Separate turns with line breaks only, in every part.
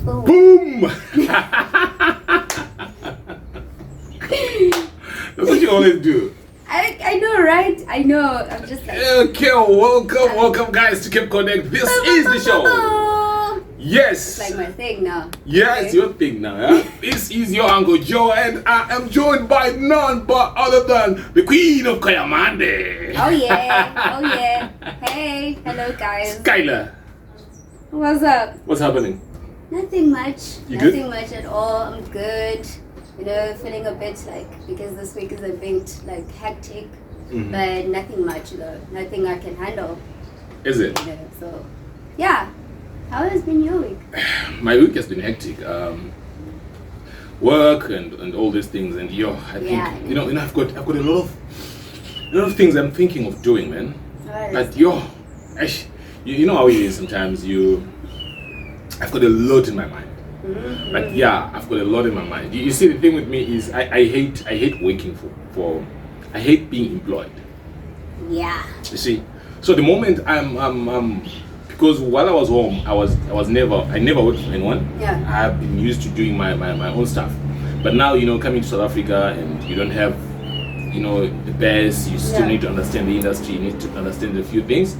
Boom! That's what you always do.
I know, right? I know. I'm just like...
Okay, welcome guys to Keep Connect. This is the show. Yes.
It's like my thing now.
Yeah,
Okay.
it's your thing now. Yeah? This is your Uncle Joe, and I am joined by none but other than the Queen of Kayamande.
Oh yeah. Oh yeah. Hey. Hello guys.
Skylar,
What's up?
what's happening?
Nothing much.
You good?
Nothing much at all. I'm good. You know, feeling a bit like, because this week is a bit like hectic,
Mhm.
but nothing much though. Nothing I can handle.
Is it?
You know, so yeah. How has been your week?
My week has been hectic. Work and all these things, and I think
Yeah.
you know I've got a lot of things I'm thinking of doing, man.
Alright.
But you know how it is sometimes. I've got a lot in my mind.
Mhm.
Like I've got a lot in my mind. You see, the thing with me is I hate working for I hate being employed.
Yeah.
You see, so the moment I'm because while I was home, I never worked for anyone.
Yeah.
I've been used to doing my own stuff. But now, coming to South Africa and you don't have, the best, you still
Yeah.
need to understand the industry, you need to understand a few things.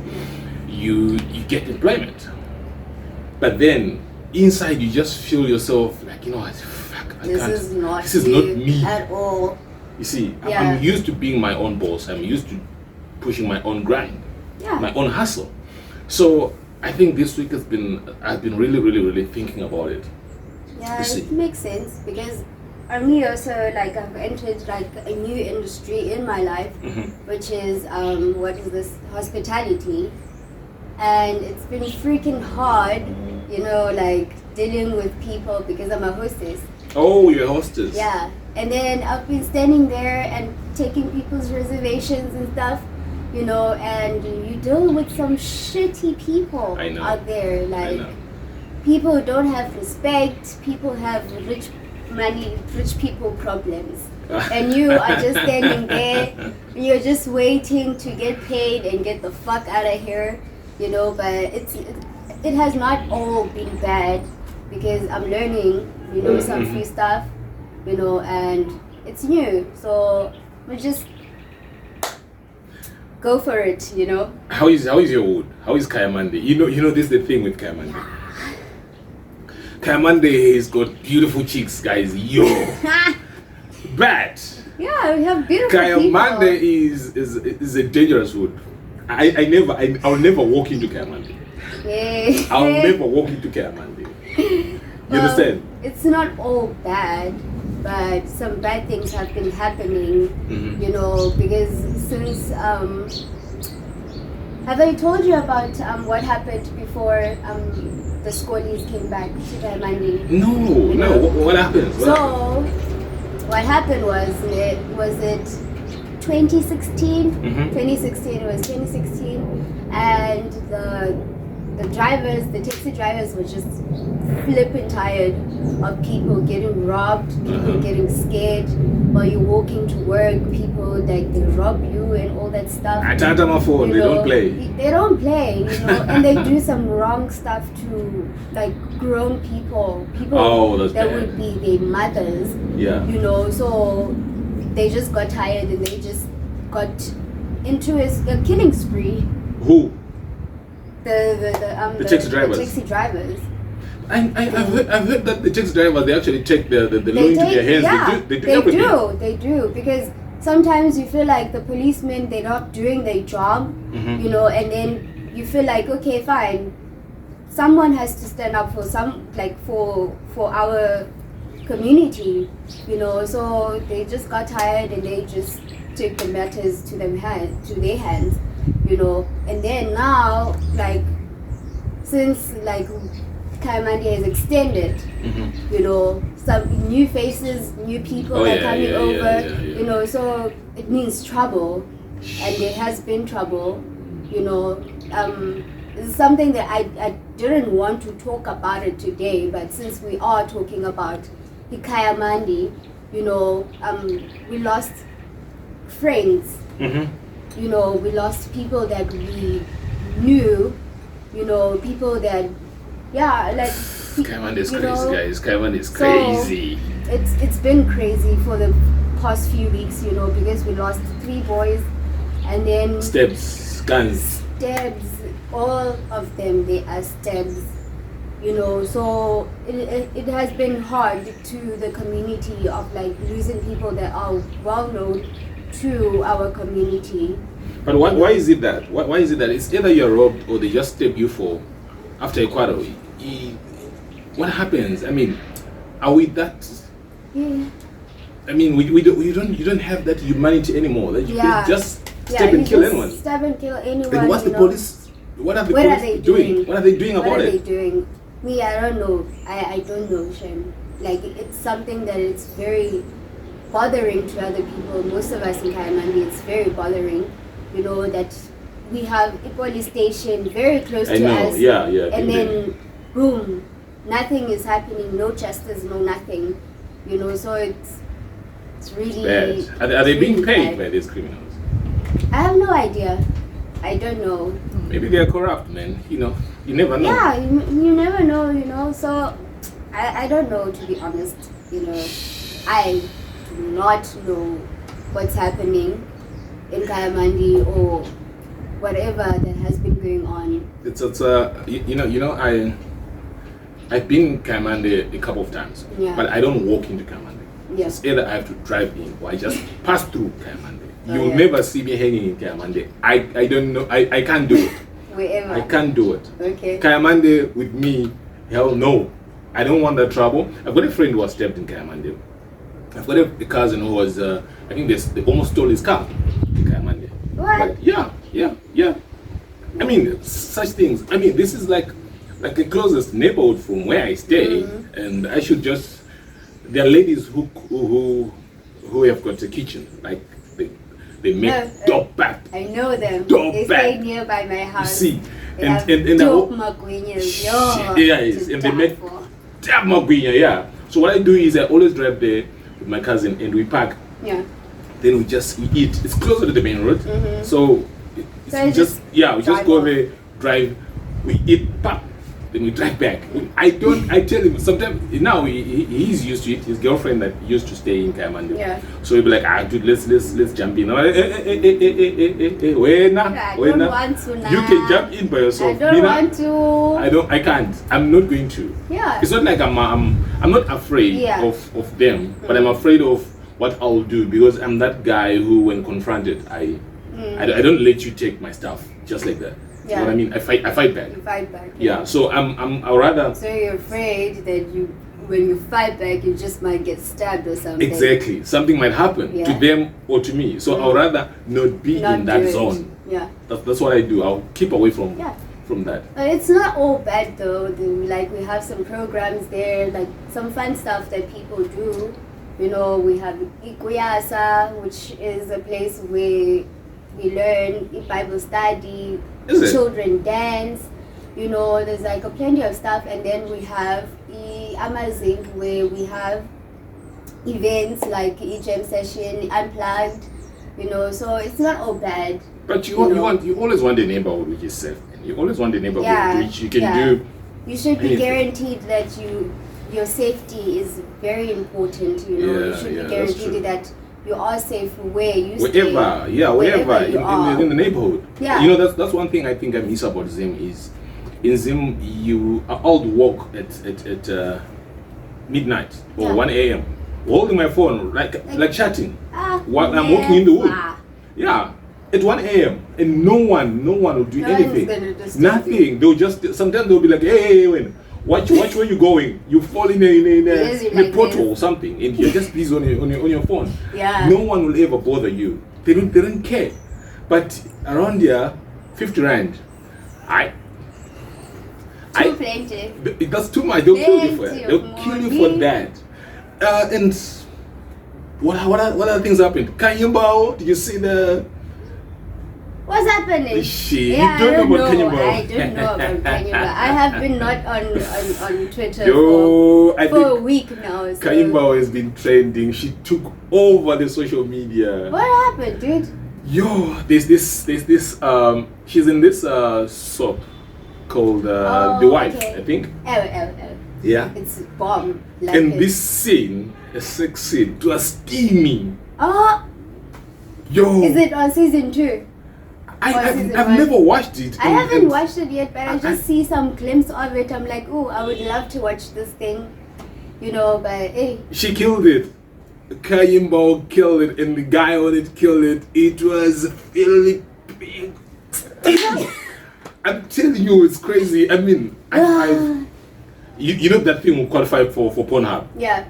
You get employment. But then inside you just feel yourself like, fuck, I
This
can't.
is not
This is
you
not me.
at all.
You see,
Yeah.
I'm used to being my own boss. I'm used to pushing my own grind,
Yeah.
my own hustle. So I think this week I've been really, really, really thinking about it.
Yeah,
You see.
it makes sense because me also, like, I've entered like a new industry in my life,
Mhm.
which is hospitality, and it's been freaking hard, like dealing with people because I'm a hostess.
Oh, you're a hostess.
Yeah, and then I've been standing there and taking people's reservations and stuff, and you deal with some shitty people
I know.
out there,
I
like.
know.
People who don't have respect, people have rich people problems. And you are just standing there, and you're just waiting to get paid and get the fuck out of here, but it has not all been bad because I'm learning, some few stuff, and it's new. So we just go for it,
How is your wood? How is Kayamande? You know this is the thing with Kayamande. Kayamande has got beautiful chicks, guys. But
Yeah, we have beautiful
Kayamande
people.
is a dangerous wood. I'll never walk into Kayamande.
Yeah.
I'll never walk into Kayamande. You
Well,
understand?
It's not all bad, but some bad things have been happening,
Mhm.
because since have I told you about what happened before the Schollies came back to Diamandi?
No. What happens?
So what happened was it 2016?
Mhm.
2016, it was 2016, and the taxi drivers were just flipping tired of people getting robbed, people getting scared while you're walking to work, people like they rob you and all that stuff.
I charge my phone. They don't play.
They don't play, and they do some wrong stuff to like grown people
Oh, that's
that
bad.
would be their mothers,
Yeah.
so they just got tired and they just got into a killing spree.
Who?
The
taxi drivers.
The taxi drivers.
I've heard that the taxi drivers, they actually take the law into their hands.
Yeah,
they do everything.
They do because sometimes you feel like the policemen, they're not doing their job,
Mhm.
and then you feel like, okay, fine, someone has to stand up for for our community, so they just got tired and they just took the matters to their hands, and then now, like, since like Kayamandi has extended, you know, some new faces, new people are coming over, you know, so it means trouble, and there has been trouble, you know. It's something that I didn't want to talk about it today, but since we are talking about the Kayamandi, you know, we lost friends, you know, we lost people that we knew, you know, people that, like...
Kayamandi is crazy, guys. Kayamandi is crazy.
So it's been crazy for the past few weeks, you know, because we lost 3 boys, and then...
Stabs, guns.
Stabs, all of them, they are stabs, you know, so it has been hard to the community of like losing people that are well known to our community.
But why is it that? Why is it that it's either you're robbed or they just stab you for after a quarrel? What happens? I mean, are we that?
Yeah.
I mean, you don't have that humanity anymore. That you can just stab and kill anyone.
Stab and kill anyone.
Then what's the police? What are the police doing? What are they doing about it?
What are they doing? Me, I don't know. I don't know, Shem. Like, it's something that it's very bothering to other people. Most of us in Kayamandi, it's very bothering. You know, that we have a police station very close to us. And then, boom, nothing is happening. No justice, no nothing. You know, so it's really
bad. Are they being paid by these criminals?
I have no idea. I don't know.
Maybe they're corrupt, man. You know, you never know.
Yeah, you never know, you know. So, I don't know, to be honest. You know, I do not know what's happening in Kayamandi or whatever that has been going on.
It's I've been in Kayamandi a couple of times, but I don't walk into Kayamandi. It's either I have to drive in or I just pass through Kayamandi. You'll never see me hanging in Kayamandi. I don't know. I can't do it.
Wherever.
I can't do it.
Okay.
Kayamandi with me, hell no. I don't want that trouble. I've got a friend who was stabbed in Kayamandi. I've got a cousin who was, I think they almost stole his car in Kayamandi.
What?
But yeah. I mean, such things. I mean, this is like the closest neighborhood from where I stay, and I should just. There are ladies who have got a kitchen, like they make dope back.
I know them.
They
stay nearby my house.
You see, and
dope magwinyas.
And they make dope magwinya. Yeah. So what I do is I always drive there with my cousin, and we park.
Yeah.
Then we eat. It's closer to the main road, so we just go there, drive, we eat, pop. Then we drive back. I tell him sometimes now he's used to it. His girlfriend that used to stay in Kayamandi.
Yeah.
So he'll be like, dude, let's jump in.
I don't want to now.
You can jump in by yourself.
I don't want to.
I can't. I'm not going to.
Yeah.
It's not like I'm not afraid of them, but I'm afraid of what I'll do because I'm that guy who, when confronted, I don't let you take my stuff just like that. You know what I mean? I fight back.
You fight back.
Yeah. So I'd rather.
So you're afraid that when you fight back, you just might get stabbed or something.
Exactly. Something might happen to them or to me. So I'd rather not be in that zone.
Yeah.
That's what I do. I'll keep away from that.
But it's not all bad though. Like we have some programs there, like some fun stuff that people do. You know, we have Ikuyasa, which is a place where we learn Bible study. Children dance, you know, there's like plenty of stuff, and then we have Amazing where we have events like jam session, unplugged, you know, so it's not all bad.
But you always want a neighborhood which is safe. You always want a neighborhood which you can do.
You should be guaranteed that your safety is very important, you know. You should be guaranteed that you are safe where you stay.
Wherever in the neighborhood. Yeah. You know, that's one thing I think I miss about Zim is in Zim you are all to walk at midnight or 1 a.m. holding my phone like chatting while I'm walking in the wood. Yeah. At 1 a.m. and no one will do anything. Nothing. Sometimes they'll be like, hey, watch where you're going. You fall in a pothole or something, and you're just busy on your phone.
Yeah.
No one will ever bother you. They don't care. But around here, 50 rand.
Too plenty.
That's too much. They'll kill you for that. They'll kill you for that. And what other things happened? Kanyumbao, did you see the...
What's happening?
Shit, you don't know about Kanyumbao.
I don't know about Kanyumbao. I have been not on Twitter for a week now. So.
Kanyumbao has been trending. She took over the social media.
What happened, dude?
Yo, there's this she's in this soap called The Wife,
okay.
I think.
Yeah. It's bomb. Like
and this scene, a sex scene, it was steamy.
Oh.
Yo.
Is it on season 2?
I've never watched it.
I haven't watched it yet, but I just see some glimpse of it. I'm like, oh, I would love to watch this thing, but hey.
She killed it. Kayimbo killed it, and the guy on it killed it. It was really big. I'm telling you, it's crazy. I mean, you know that thing will qualify for Pornhub.
Yeah.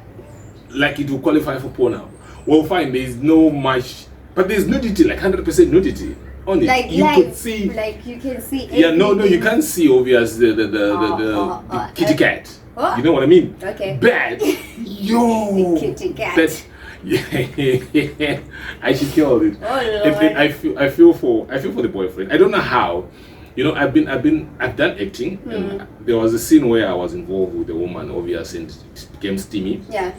Like it will qualify for Pornhub. Well, fine. There's no much, but there's nudity, like 100% nudity on it.
Like
you could see.
Like you can see. Everything.
Yeah, no, you can't see obvious the kitty cat.
Oh.
You know what I mean?
Okay.
Bad. Yo.
The kitty cat.
Yeah. I should kill it.
Oh Lord.
I feel for the boyfriend. I don't know how. I've done acting. And there was a scene where I was involved with a woman, obviously, and it became steamy.
Yeah.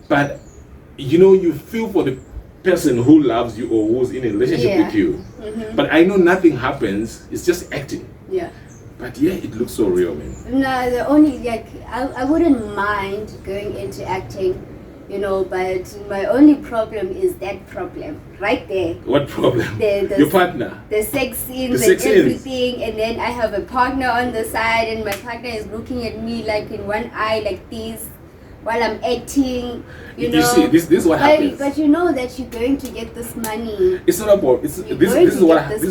But you feel for the person who loves you or who's in a relationship with you. Mm-hmm. But I know nothing happens. It's just acting.
Yeah.
But yeah, it looks so real, man.
No, the only I wouldn't mind going into acting. But my only problem is that problem right there.
What problem? Your partner.
The sex scenes and everything, and then I have a partner on the side, and my partner is looking at me like in one eye like this while I'm acting. You
see, this is what happens.
But you know that you're going to get this money.
It's not about. This is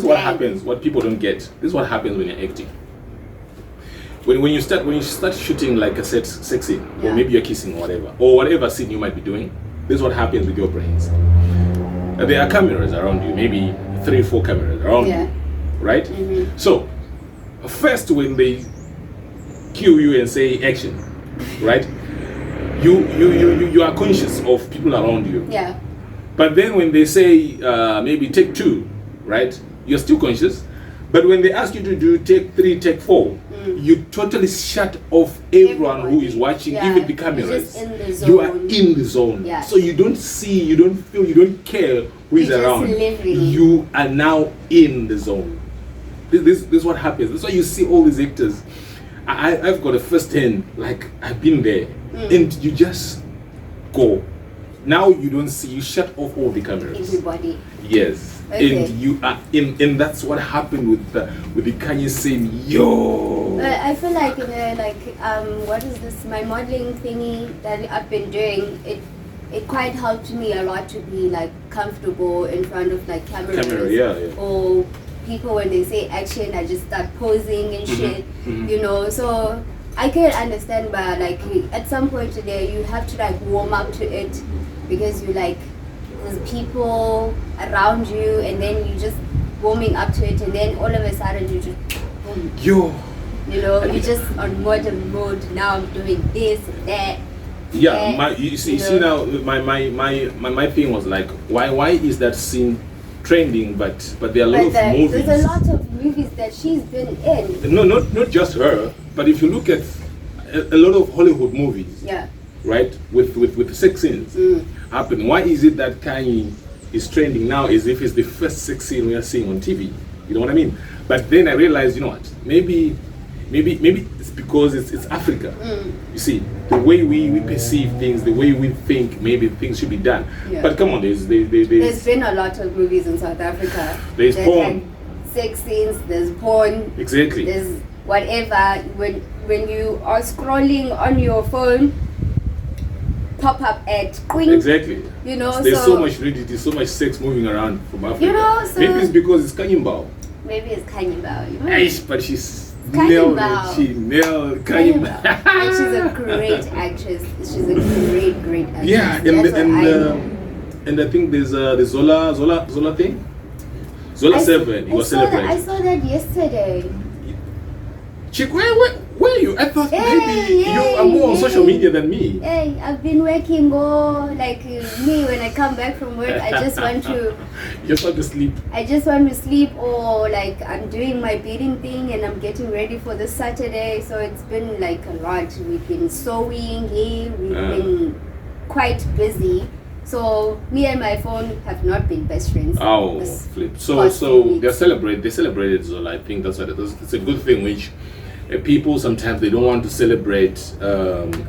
what happens. What people don't get. This is what happens when you're acting. When you start shooting like a sex scene, or maybe you're kissing or whatever scene you might be doing, this is what happens with your brains. There are cameras around you, maybe 3 or 4 cameras around you, right? Mm-hmm. So, first when they cue you and say action, right? You are conscious of people around you.
Yeah.
But then when they say maybe take 2, right? You're still conscious. But when they ask you to do take 3, take 4, you totally shut off everyone who is watching, even the cameras.
You're just in the zone.
You are in the zone. Yeah. So you don't see, you don't feel, you don't care who is around. You are now in the zone. This is what happens. That's why you see all these actors. I've got a first hand, like I've been there. And you just go. Now you don't see, you shut off all the cameras.
Everybody.
Yes. Okay. And you are in, and that's what happened with the Kanye saying, yo.
I feel like what is this? My modeling thingy that I've been doing, it quite helped me a lot to be like comfortable in front of like cameras. Or people when they say action, I just start posing and shit. Mm-hmm. So I can understand, but like at some point today you have to like warm up to it because you like. There's people around you, and then you just warming up to it, and then all of a sudden you just boom. You're just on modern mode. Now I'm doing this and that.
Yeah, you see now my thing was like, why is that scene trending? But there are a lot of movies.
There's a lot of movies that she's been in.
No, not just her, but if you look at a lot of Hollywood movies.
Yeah.
Right, with sex scenes happening. Why is it that Kanye is trending now as if it's the first sex scene we are seeing on TV? You know what I mean? But then I realized, maybe it's because it's Africa. You see, the way we perceive things, the way we think, maybe things should be done. Yeah. But come on, there's
been a lot of movies in South Africa.
There's porn,
sex scenes. There's porn.
Exactly.
There's whatever. When you are scrolling on your phone. Pop up at Queen.
Exactly. There's so much nudity, so much sex moving around from Africa.
So
maybe it's because it's Kanyumbao.
Maybe it's Kanyumbao.
But she's nailed it. She nailed Kanyumbao.
And she's a great actress. She's a great actress.
Yeah, and I think there's the Zola thing. Zola 7. He was celebrating.
I saw that yesterday.
Chick, Were you? I thought maybe you are more on social media than me.
Hey, I've been working me when I come back from work, I just want to...
You just want to sleep.
I just want to sleep, or like I'm doing my beading thing and I'm getting ready for this Saturday. So it's been like a lot. We've been sewing here, we've been quite busy. So me and my phone have not been best friends.
Oh, flip. So they celebrated Zola. I think that's what it is. It's a good thing which people sometimes they don't want to celebrate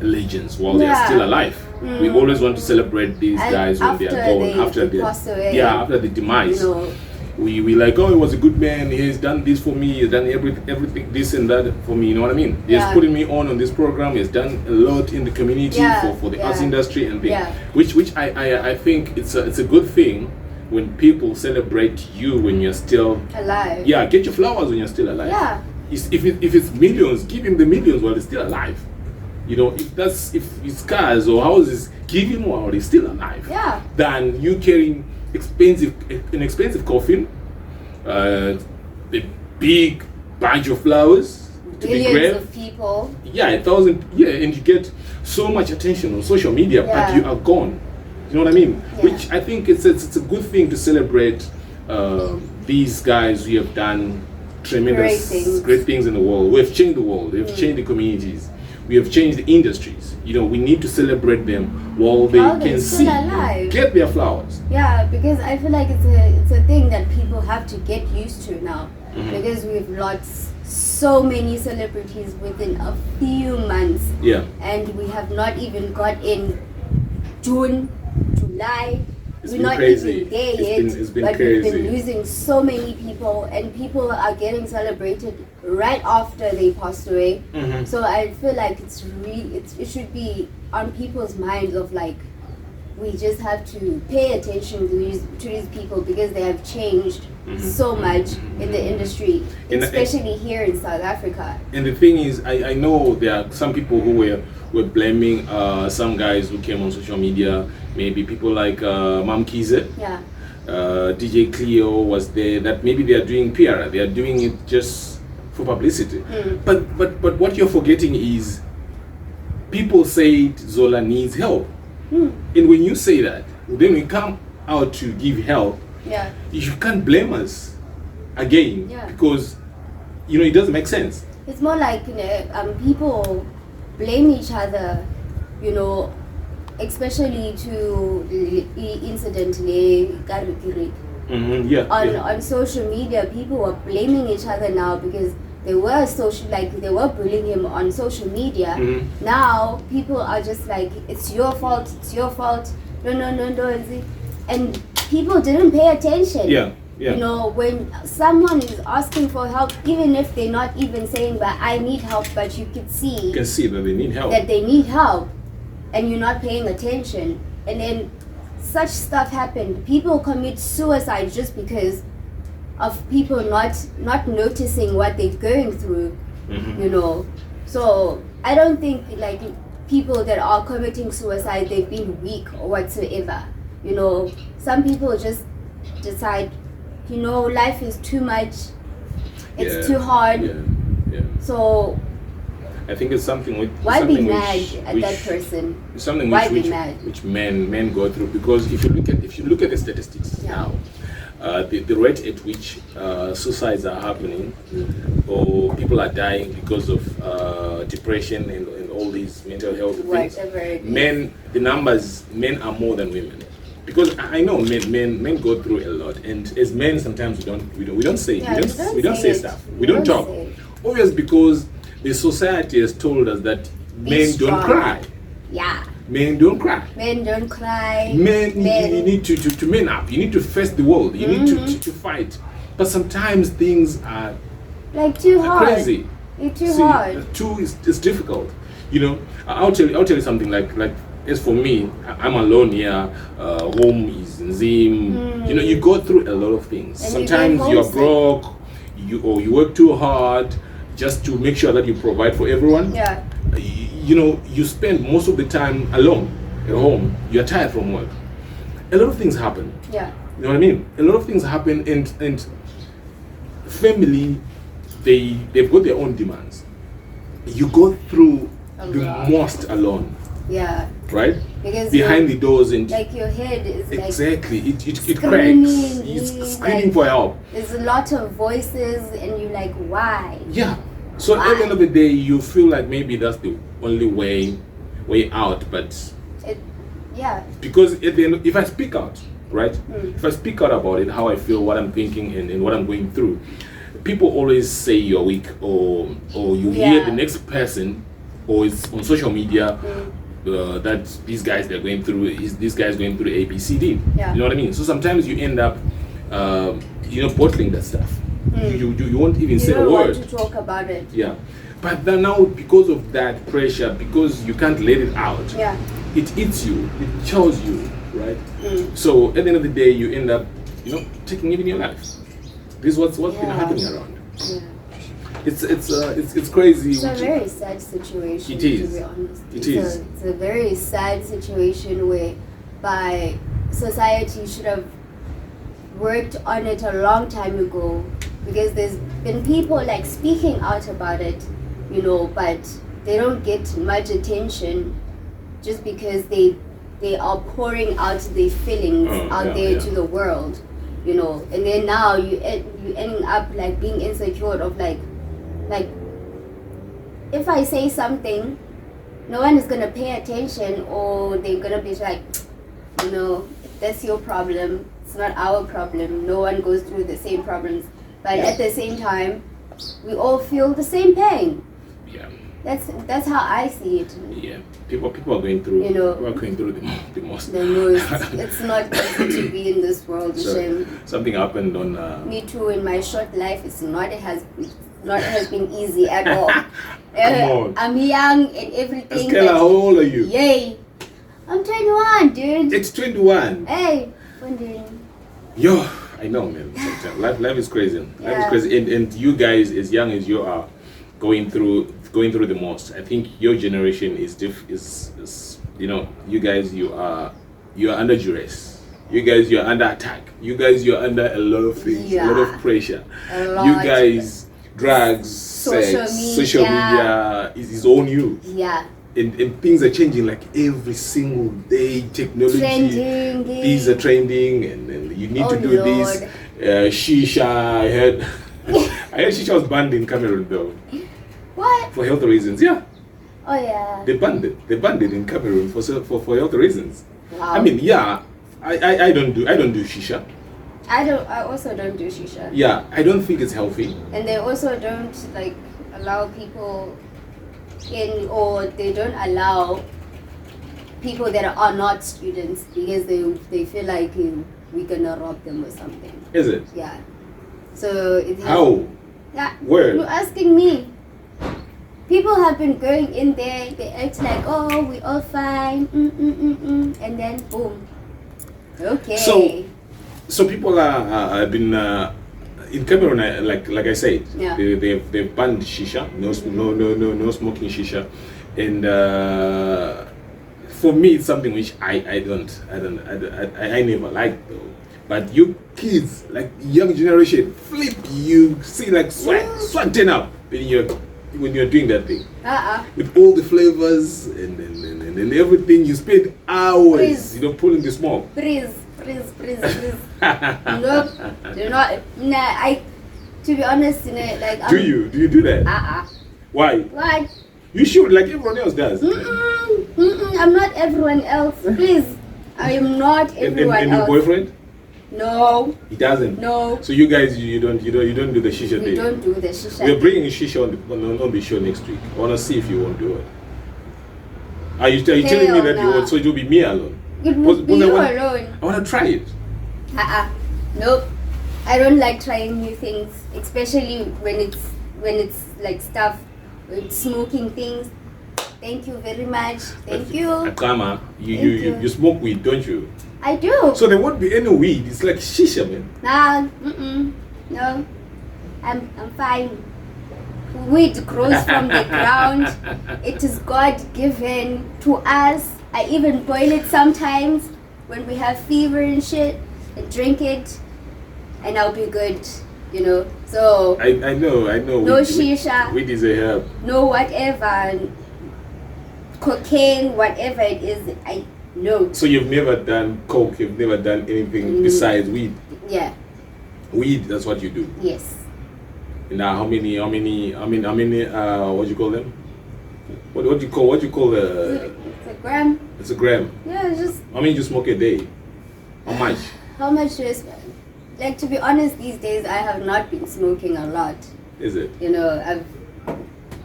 legends while they're still alive. We always want to celebrate these guys when they are gone, after they pass away. After the demise. You know, we like, oh, he was a good man, he's done this for me, he's done everything this and that for me, you know what I mean? He's putting me on this program, he's done a lot in the community for the arts industry and things. Which I think it's a good thing when people celebrate you when you're still
alive.
Yeah, get your flowers when you're still alive. Yeah. If it's millions, give him the millions while he's still alive. You know, if it's cars or houses, give him while he's still alive. Yeah. Than you carrying an expensive coffin, a big bunch of flowers,
billions of people.
Yeah, 1,000. Yeah, and you get so much attention on social media, but you are gone. You know what I mean? Yeah. Which I think it's a good thing to celebrate these guys who have done tremendous, great things in the world. We have changed the world. We have changed the communities. We have changed the industries. You know, we need to celebrate them while they can see, get their flowers.
Yeah, because I feel like it's a thing that people have to get used to now. Because we've lost so many celebrities within a few months. Yeah. And we have not even got in June, July. We're not even there yet, but we've been losing so many people, and people are getting celebrated right after they passed away. So I feel like it should be on people's minds of like, we just have to pay attention to these people because they have changed so much in the industry, especially here in South Africa.
And the thing is, I know there are some people who were blaming some guys who came on social media, maybe people like Mam Kize, DJ Cleo was there, that maybe they are doing PR, they are doing it just for publicity. But what you're forgetting is people say Zola needs help. And when you say that, then we come out to give help. You can't blame us again because it doesn't make sense.
It's more like people blame each other, especially to the incident on social media. People are blaming each other now because they were bullying him on social media. Now people are just like, it's your fault, no, and people didn't pay attention. When someone is asking for help, even if they're not even saying that I need help, but you can see that they need help, and you're not paying attention, and then such stuff happened. People commit suicide just because of people not noticing what they're going through. So I don't think like people that are committing suicide, they've been weak or whatsoever. Some people just decide, life is too much, it's too hard. So
I think it's something which
why be mad at that person?
It's something which men go through, because if you look at the statistics now, the rate at which suicides are happening, or people are dying because of depression and all these mental health things, men are more than women. Because I know men go through a lot, and as men sometimes we don't say stuff. We don't talk. Obviously, because the society has told us that men don't cry. Men don't cry.
Men don't cry.
Men. You need to man up. You need to face the world. You need to fight. But sometimes things are
like too hard.
Crazy.
It's too hard.
It's difficult. I'll tell you something. Like as for me, I'm alone here. Home is in Zim. You go through a lot of things. And sometimes you're broke. You work too hard just to make sure that you provide for everyone. You spend most of the time alone at home. You're tired from work. A lot of things happen. You know what I mean? A lot of things happen, and family, they've got their own demands. you go through the
lot.
most alone.
Yeah.
Right?
Because
behind the doors and
like your head is
exactly
like
it cracks. It's screaming for help.
There's a lot of voices and you're like, why?
Yeah. So
why?
at the end of the day, you feel like maybe that's the only way out, but
yeah.
Because at the end, if I speak out, right? If I speak out about it, how I feel, what I'm thinking, and what I'm going through, people always say you're weak, or you hear the next person, or it's on social media. That these guys they're going through this guy's going through ABCD.
Yeah.
You know what I mean? So sometimes you end up bottling that stuff. You won't even say a word.
You don't want to talk about it.
Yeah. But then now, because of that pressure, because you can't let it out, it eats you, it chows you, right? So at the end of the day, you end up, taking even your life. This is what's been happening around.
Yeah.
It's crazy.
It's a very sad situation.
It is.
To be honest.
It's
a very sad situation where, by society should have worked on it a long time ago, because there's been people like speaking out about it, but they don't get much attention just because they are pouring out their feelings to the world, and then now you ending up like being insecure of like if I say something, no one is gonna pay attention, or they're gonna be like, that's your problem, it's not our problem, no one goes through the same problems, but at the same time we all feel the same pain. That's how I see it.
People are going through the most.
It's not easy to be in this world.
Something happened on
me too in my short life. It has been easy at all.
Come on.
I'm young and everything.
Estella, how old are you?
Yay. I'm 21, dude.
It's 21.
Hey, wondering.
Yo, I know, man. Sometimes life is crazy. Life is crazy, and you guys, as young as you are, going through the most. I think your generation is you guys, you are under duress. You guys, you're under attack. You guys, you're under a lot of things, a lot of pressure. You guys, drugs, sex, social media is on you.
Yeah.
And things are changing like every single day. Technology, these are trending, and you need to do this. Shisha, I heard shisha was banned in Cameroon though.
What?
For health reasons, yeah.
Oh yeah.
They banned it in Cameroon for health reasons.
Wow.
I mean, yeah, I don't do shisha.
I also don't do shisha.
Yeah, I don't think it's healthy.
And they also don't allow people in, or they don't allow people that are not students, because they feel like we're gonna rob them or something.
Is it?
Yeah. So
how?
Yeah.
Where?
You're asking me. People have been going in there, they act like, oh, we all fine, and then boom. Okay.
So people have been in Cameroon, like I said, they've banned shisha, no smoking shisha, and for me it's something which I never liked though. But you kids, like young generation, flip, you see like swag turn up when you're doing that thing. With all the flavors and everything, you spend hours, pulling the smoke.
Please. Nope. Do not. Nah, to be honest, like.
Do you do that? Why?
Why?
You should, like everyone else does.
I'm not everyone else. Please, I am not everyone else.
And your boyfriend?
No.
He doesn't.
No.
So you guys, you don't do the shisha thing.
We don't do the shisha.
We're bringing shisha on the show next week. I wanna see if you won't do it. Are you telling me that you won't? So it will be me alone.
It will be you alone.
I wanna try it.
Nope. I don't like trying new things, especially when it's like stuff, smoking things. Thank you very much. Thank you.
Akama, you smoke weed, don't you?
I do.
So there won't be any weed. It's like shisha, man.
Nah, no. I'm fine. Weed grows from the ground. It is God given to us. I even boil it sometimes when we have fever and shit. I drink it, and I'll be good. you know. So
I know.
No shisha.
Weed is a herb.
No whatever, cocaine, whatever it is. I know.
So you've never done coke. You've never done anything besides weed.
Yeah.
Weed. That's what you do.
Yes.
Now, how many? What do you call them? What do you call?
It's a gram.
It's a gram.
Yeah, it's just.
How many do you smoke a day? How much?
How much do you spend? Like, to be honest, these days I have not been smoking a lot.
Is it?
You know,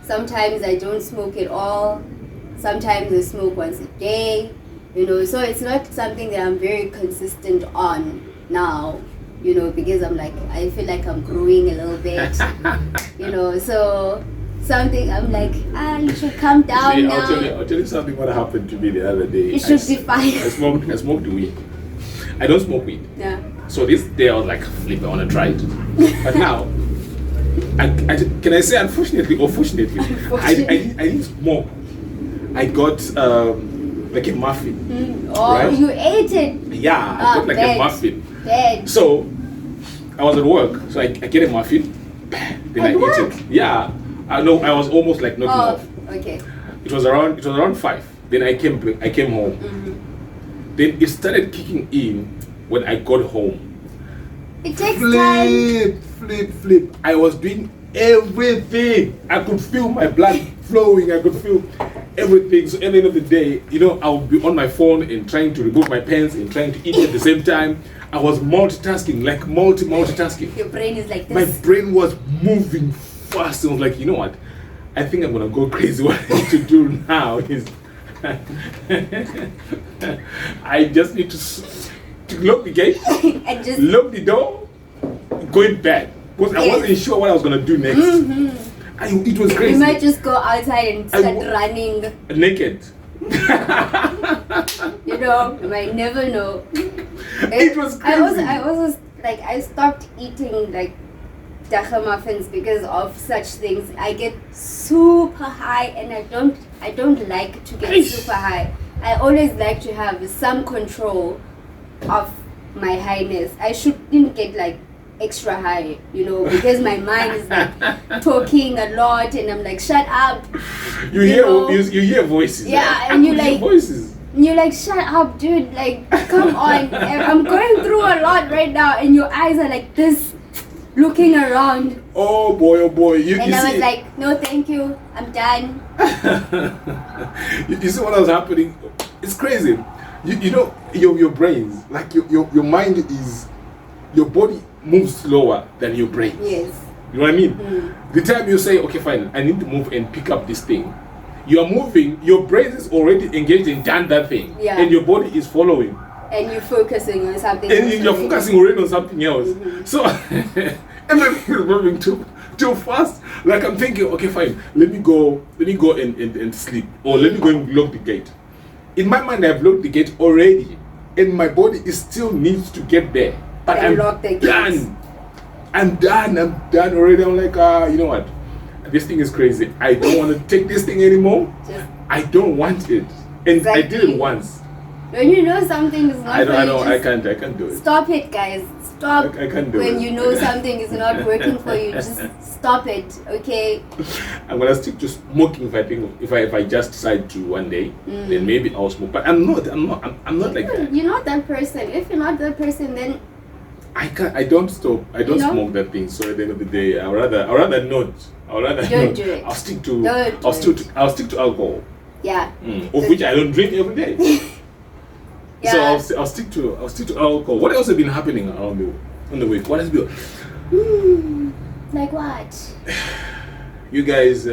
sometimes I don't smoke at all. Sometimes I smoke once a day. You know, so it's not something that I'm very consistent on now. You know, because I feel like I'm growing a little bit. You know, so something I'm like, you should calm down.
See,
now.
I'll tell you something. What happened to me the other day?
You should be fine.
I smoked weed. I don't smoke weed.
Yeah.
So this day I was like, flip, I want to try it. But now, can I say unfortunately or fortunately, I didn't smoke. I got like a muffin.
Oh,
right?
You ate it?
Yeah, I got like a muffin.
Bad.
So I was at work, so I get a muffin, then I ate it. Yeah, I was almost like knocking off.
Okay.
It was around 5. Then I came home. Then it started kicking in when I got home.
It takes time.
Flip. I was doing everything. I could feel my blood flowing. I could feel everything. So at the end of the day, you know, I would be on my phone and trying to remove my pants and trying to eat at the same time. I was multitasking, like multitasking.
Your brain is like this.
My brain was moving fast. I was like, you know what? I think I'm gonna go crazy. What I need to do now is I just need to lock the gate
and just
lock the door, go in bed. Because I wasn't sure what I was gonna do next. It was crazy.
You might just go outside and start running
naked.
You know, you might never know.
It was crazy.
I also like, I stopped eating like dacha muffins because of such things. I get super high, and I don't like to get super high. I always like to have some control of my highness. I shouldn't get like extra high, you know, because my mind is like talking a lot, and I'm like, shut up.
You hear voices.
Yeah, and you like
voices.
You're like, shut up, dude. Like, come on. I'm going through a lot right now, and your eyes are like this, looking around.
Oh boy.
And I was like, no, thank you. I'm done.
You see what was happening? It's crazy. You know, your brains, like your mind is, your body moves slower than your brain.
Yes.
You know what I mean? The time you say, okay, fine, I need to move and pick up this thing, you are moving, your brain is already engaged and done that thing.
Yeah.
And your body is following.
And you're focusing on something
And
else.
you're focusing already on something else. So everything is moving too fast. Like, I'm thinking, okay, fine, let me go and sleep. Or let me go and lock the gate. In my mind, I've locked the gate already. And my body still needs to get there. But I'm done. I'm done already. I'm like, you know what? This thing is crazy. I don't want to take this thing anymore. I don't want it. And exactly. I did it once.
When you know something is not
I can't do it.
Stop it, guys. Stop.
I can't do it.
When you know something is not working for you, just stop it, okay?
I'm gonna stick to smoking if I just decide to one day, then maybe I'll smoke. But I'm not like that.
You're not that person. If you're not that person, then
I don't stop. I don't smoke that thing. So at the end of the day, I'll rather not.
Don't do it.
I'll stick to alcohol.
Yeah.
Of which I don't drink every day.
Yeah.
So I'll stick to alcohol. What else has been happening around on the week? What has been?
Like what?
You guys,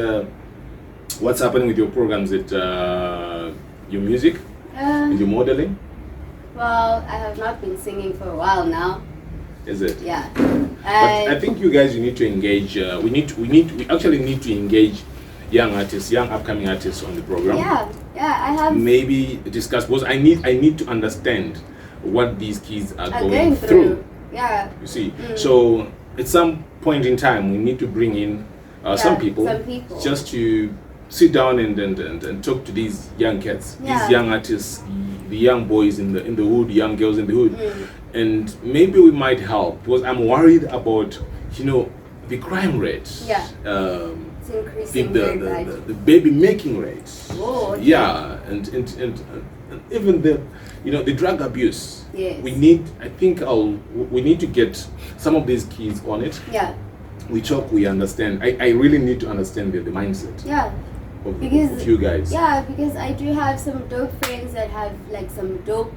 what's happening with your programs at your music? Your modeling?
Well, I have not been singing for a while now.
Is it?
Yeah.
But I think you guys, you need to engage. We actually need to engage young upcoming artists on the program.
Yeah, I have.
Maybe discuss, because I need to understand what these kids are going through.
Yeah.
You see, so at some point in time, we need to bring in some people just to sit down and talk to these young kids, these young artists, the young boys in the hood, young girls in the hood, and maybe we might help, because I'm worried about you know, the crime rates.
Yeah. It's increasing very bad.
The baby making rates.
Oh, okay.
Yeah, and even the, you know, the drug abuse.
Yes.
We need, I think we need to get some of these kids on it.
Yeah.
We talk, we understand. I really need to understand the mindset.
Yeah.
Of
Because
you guys.
Yeah, because I do have some dope friends that have like some dope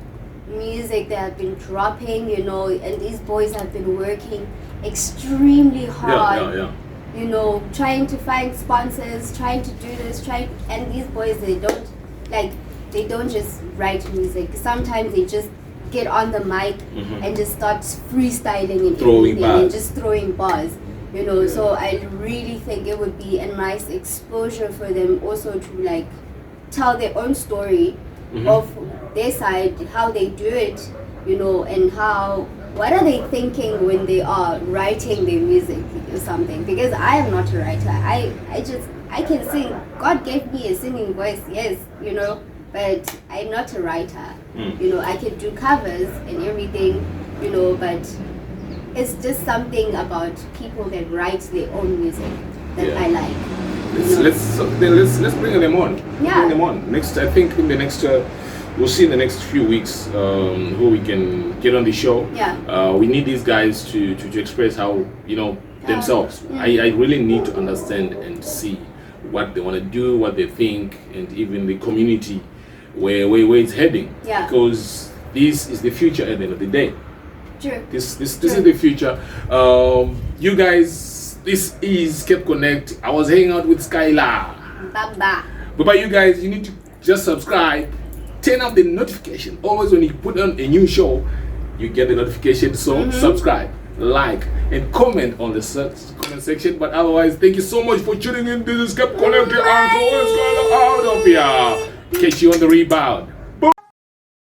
music that have been dropping, you know, and these boys have been working extremely hard.
Yeah.
You know, trying to find sponsors, trying to do this, and these boys, they don't just write music. Sometimes they just get on the mic and just start freestyling and everything and just throwing bars. You know, so I really think it would be a nice exposure for them also to like tell their own story of their side, how they do it, you know, and what are they thinking when they are writing their music or something. Because I am not a writer. I can sing. God gave me a singing voice, yes, you know, but I'm not a writer. You know, I can do covers and everything, you know, but it's just something about people that write their own music that I like. Let's bring them on.
Yeah. Bring them on. Next, I think in the next, we'll see in the next few weeks who we can get on the show.
Yeah.
We need these guys to express how, you know, themselves. I really need to understand and see what they want to do, what they think, and even the community where it's heading.
Yeah.
Because this is the future at the end of the day.
True.
This is the future. You guys, this is Kept Connect. I was hanging out with Skylar. Bye-bye, you guys. You need to just subscribe. Turn up the notification. Always when you put on a new show, you get the notification. So subscribe, like, and comment on the comment section. But otherwise, thank you so much for tuning in. This is Kept Connect. I'm out of here. Catch you on the rebound.